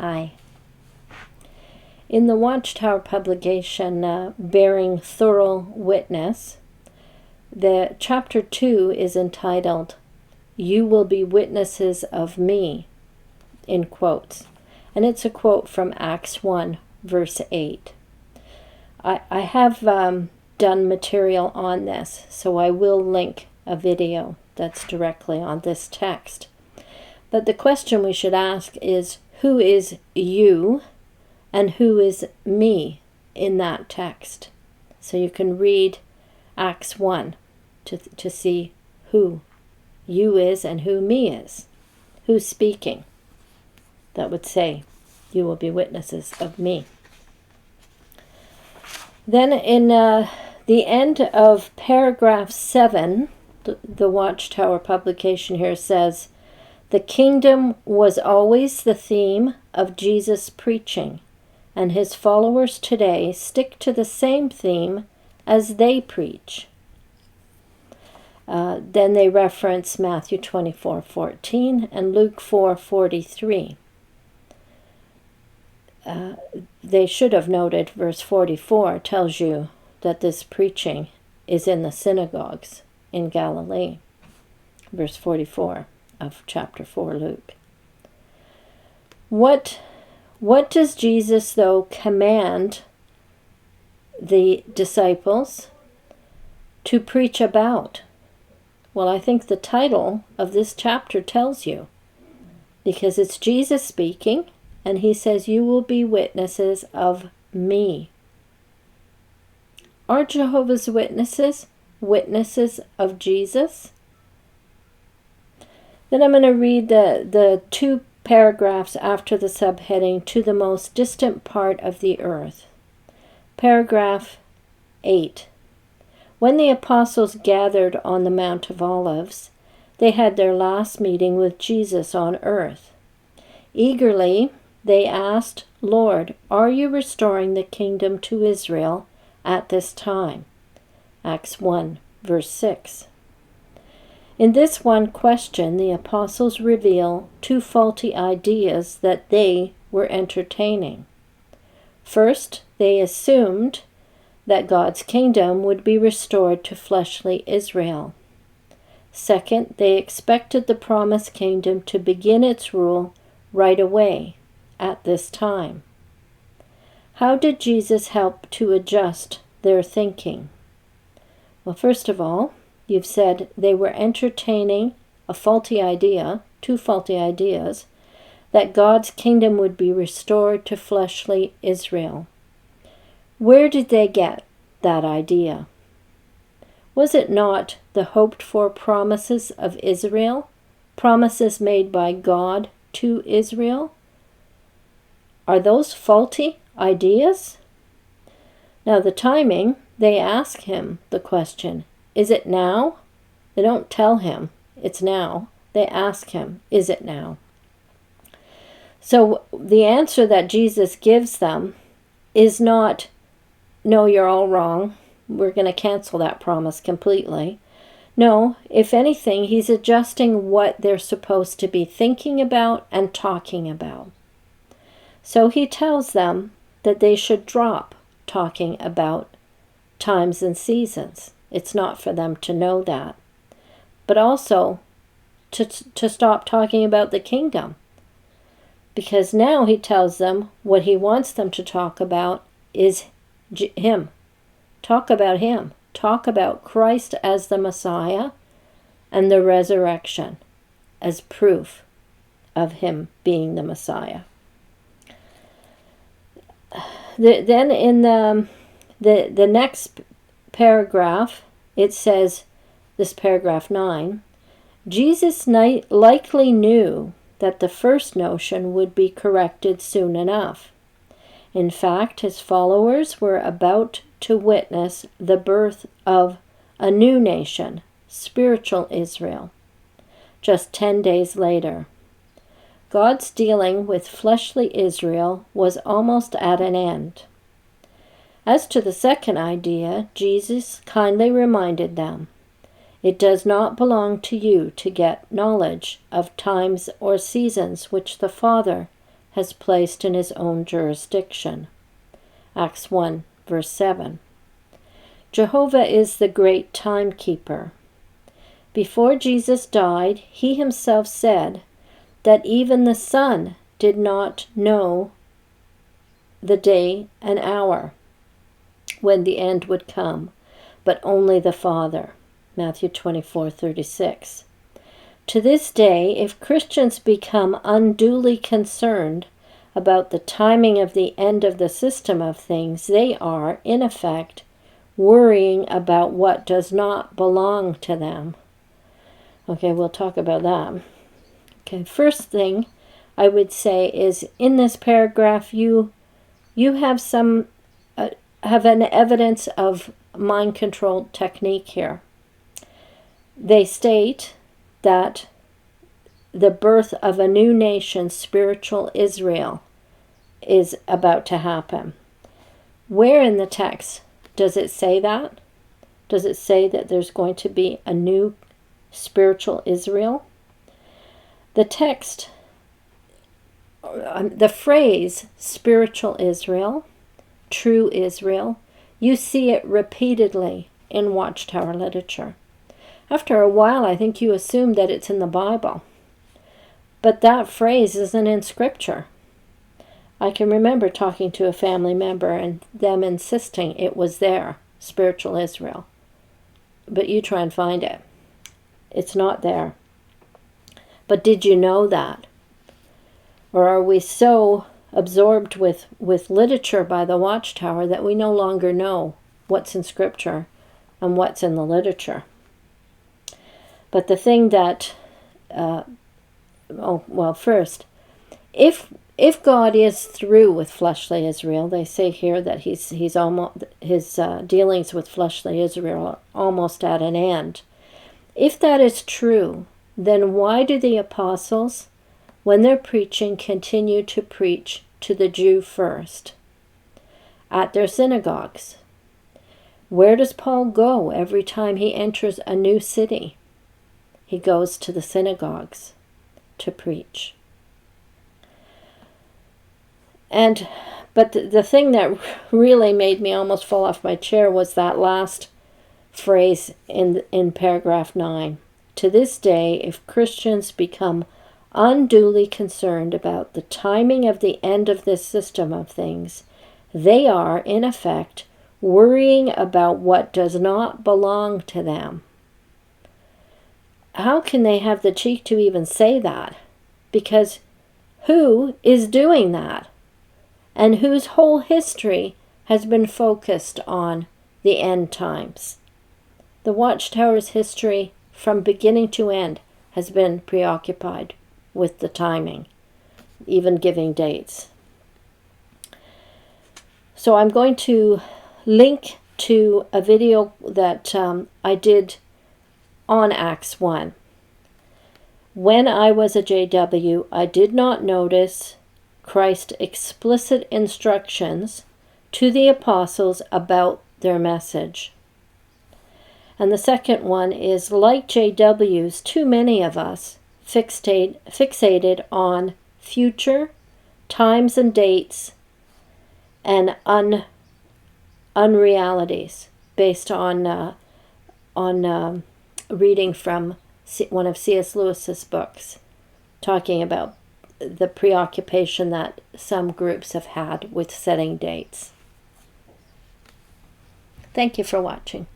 Hi. In the Watchtower publication, Bearing Thorough Witness, the chapter 2 is entitled, "You Will Be Witnesses of Me," in quotes. And it's a quote from Acts 1, verse 8. I have done material on this, so I will link a video that's directly on this text. But the question we should ask is, who is you and who is me in that text? So you can read Acts 1 to see who you is and who me is. Who's speaking? That would say, you will be witnesses of me. Then in the end of paragraph 7, the Watchtower publication here says, "The kingdom was always the theme of Jesus' preaching, and his followers today stick to the same theme as they preach." Then they reference Matthew 24:14 and Luke 4:43. They should have noted verse 44 tells you that this preaching is in the synagogues in Galilee. Verse 44 of chapter 4 Luke. What does Jesus, though, command the disciples to preach about? Well, I think the title of this chapter tells you, because it's Jesus speaking, and he says, "You will be witnesses of me." Are Jehovah's Witnesses witnesses of Jesus? Then I'm going to read the two paragraphs after the subheading, "To the most distant part of the earth." Paragraph 8. When the apostles gathered on the Mount of Olives, they had their last meeting with Jesus on earth. Eagerly, they asked, "Lord, are you restoring the kingdom to Israel at this time?" Acts 1, verse 6. In this one question, the apostles reveal two faulty ideas that they were entertaining. First, they assumed that God's kingdom would be restored to fleshly Israel. Second, they expected the promised kingdom to begin its rule right away at this time. How did Jesus help to adjust their thinking? Well, first of all, you've said they were entertaining a faulty idea, two faulty ideas, that God's kingdom would be restored to fleshly Israel. Where did they get that idea? Was it not the hoped-for promises of Israel, promises made by God to Israel? Are those faulty ideas? Now the timing, they ask him the question, is it now? They don't tell him it's now. They ask him, is it now? So the answer that Jesus gives them is not, no, you're all wrong. We're going to cancel that promise completely. No, if anything, he's adjusting what they're supposed to be thinking about and talking about. So he tells them that they should drop talking about times and seasons. It's not for them to know that. But also to stop talking about the kingdom. Because now he tells them what he wants them to talk about is him. Talk about him. Talk about Christ as the Messiah and the resurrection as proof of him being the Messiah. Then in the next paragraph, it says, this paragraph 9, Jesus likely knew that the first notion would be corrected soon enough. In fact, his followers were about to witness the birth of a new nation, spiritual Israel, just 10 days later. God's dealing with fleshly Israel was almost at an end. As to the second idea, Jesus kindly reminded them, "It does not belong to you to get knowledge of times or seasons which the Father has placed in his own jurisdiction. Acts 1, verse 7. Jehovah is the great timekeeper. Before Jesus died, he himself said that even the Son did not know the day and hour when the end would come, but only the Father. Matthew 24:36. To this day, if Christians become unduly concerned about the timing of the end of the system of things, they are, in effect, worrying about what does not belong to them. Okay, we'll talk about that. Okay, first thing I would say is in this paragraph you have some have an evidence of mind control technique here. They state that the birth of a new nation, spiritual Israel, is about to happen. Where in the text does it say that? Does it say that there's going to be a new spiritual Israel? The text, the phrase spiritual Israel, true Israel, you see it repeatedly in Watchtower literature. After a while, I think you assume that it's in the Bible. But that phrase isn't in Scripture. I can remember talking to a family member and them insisting it was there, spiritual Israel. But you try and find it. It's not there. But did you know that? Or are we so absorbed with literature by the Watchtower that we no longer know what's in Scripture and what's in the literature? But the thing that, first, if God is through with fleshly Israel, they say here that he's almost his dealings with fleshly Israel are almost at an end. If that is true, then why do the apostles, when they're preaching, continue to preach to the Jew first at their synagogues? Where does Paul go every time he enters a new city? He goes to the synagogues to preach. But the thing that really made me almost fall off my chair was that last phrase in paragraph 9. To this day, if Christians become unduly concerned about the timing of the end of this system of things, they are, in effect, worrying about what does not belong to them. How can they have the cheek to even say that? Because who is doing that? And whose whole history has been focused on the end times? The Watchtower's history from beginning to end has been preoccupied with the timing, even giving dates. So I'm going to link to a video that I did on Acts 1. When I was a JW, I did not notice Christ's explicit instructions to the apostles about their message. And the second one is, like JWs, too many of us fixated on future times and dates and unrealities based on reading from one of C.S. Lewis's books, talking about the preoccupation that some groups have had with setting dates. Thank you for watching.